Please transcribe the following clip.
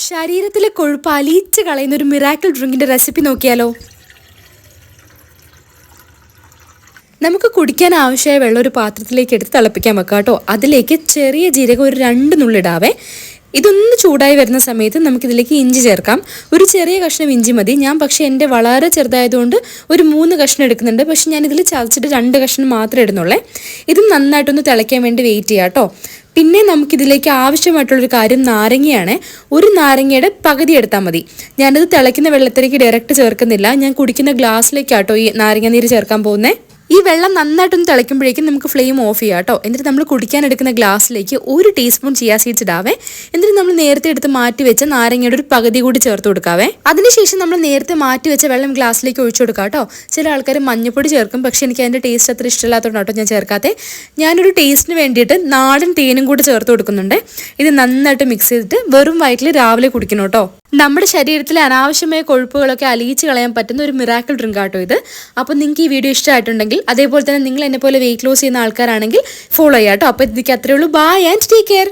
ശരീരത്തിലെ കൊഴുപ്പ് അലിയിച്ച് കളയുന്ന ഒരു മിറാക്കിൾ ഡ്രിങ്കിൻ്റെ റെസിപ്പി നോക്കിയാലോ? നമുക്ക് കുടിക്കാൻ ആവശ്യമായ വെള്ളം ഒരു പാത്രത്തിലേക്ക് എടുത്ത് തിളപ്പിക്കാൻ വെക്കാം കേട്ടോ. അതിലേക്ക് ചെറിയ ജീരകം ഒരു 2 നുള്ളിടാവേ. ഇതൊന്ന് ചൂടായി വരുന്ന സമയത്ത് നമുക്കിതിലേക്ക് ഇഞ്ചി ചേർക്കാം. ഒരു ചെറിയ കഷ്ണം ഇഞ്ചി മതി. ഞാൻ പക്ഷേ എൻ്റെ വളരെ ചെറുതായതുകൊണ്ട് ഒരു 3 കഷ്ണം എടുക്കുന്നുണ്ട്. പക്ഷെ ഞാനിതിൽ ചതച്ചിട്ട് 2 കഷ്ണം മാത്രമേ ഇടുന്നുള്ളേ. ഇത് നന്നായിട്ടൊന്ന് തിളയ്ക്കാൻ വേണ്ടി വെയിറ്റ് ചെയ്യാം കേട്ടോ. പിന്നെ നമുക്കിതിലേക്ക് ആവശ്യമായിട്ടുള്ളൊരു കാര്യം നാരങ്ങയാണ്. ഒരു നാരങ്ങയുടെ പകുതി എടുത്താൽ മതി. ഞാനത് തിളയ്ക്കുന്ന വെള്ളത്തിലേക്ക് ഡയറക്റ്റ് ചേർക്കുന്നില്ല. ഞാൻ കുടിക്കുന്ന ഗ്ലാസ്സിലേക്കാട്ടോ ഈ നാരങ്ങ നീര് ചേർക്കാൻ പോകുന്നത്. ഈ വെള്ളം നന്നായിട്ടൊന്ന് തിളയ്ക്കുമ്പോഴേക്കും നമുക്ക് ഫ്ലെയിം ഓഫ് ചെയ്യാം കേട്ടോ. എന്നിട്ട് നമ്മൾ കുടിക്കാൻ എടുക്കുന്ന ഗ്ലാസ്സിലേക്ക് 1 ടീസ്പൂൺ ചിയാ സീഡ്സ് ഇടാവേ. എന്നിട്ട് നമ്മൾ നേരത്തെ എടുത്ത് മാറ്റി വെച്ച നാരങ്ങയുടെ ഒരു പകുതി കൂടി ചേർത്ത് കൊടുക്കാവേ. അതിനുശേഷം നമ്മൾ നേരത്തെ മാറ്റി വെച്ച വെള്ളം ഗ്ലാസ്സിലേക്ക് ഒഴിച്ചു കൊടുക്കാം കേട്ടോ. ചില ആൾക്കാർ മഞ്ഞപ്പൊടി ചേർക്കും, പക്ഷെ എനിക്ക് അതിൻ്റെ ടേസ്റ്റ് അത്ര ഇഷ്ടമില്ലാത്തതുകൊണ്ട് കേട്ടോ ഞാൻ ചേർക്കാതെ. ഞാനൊരു ടേസ്റ്റിന് വേണ്ടിയിട്ട് നാടൻ തേനും കൂടി ചേർത്ത് കൊടുക്കുന്നുണ്ട്. ഇത് നന്നായിട്ട് മിക്സ് ചെയ്തിട്ട് വെറും വയറ്റിൽ രാവിലെ കുടിക്കണം കേട്ടോ. നമ്മുടെ ശരീരത്തിലെ അനാവശ്യമായ കൊഴുപ്പുകളൊക്കെ അലിയിച്ച് കളയാൻ പറ്റുന്ന ഒരു മിറാക്കിൾ ഡ്രിങ്ക് ആട്ടോ ഇത്. അപ്പോൾ നിങ്ങൾക്ക് ഈ വീഡിയോ ഇഷ്ടമായിട്ടുണ്ടെങ്കിൽ, അതേപോലെ തന്നെ നിങ്ങൾ എന്നെ പോലെ വെയിറ്റ് ലോസ് ചെയ്യുന്ന ആൾക്കാരാണെങ്കിൽ ഫോളോ ചെയ്യാം കേട്ടോ. അപ്പോൾ ഇതിലേക്ക് അത്രയേ ഉള്ളൂ. Bye and take care.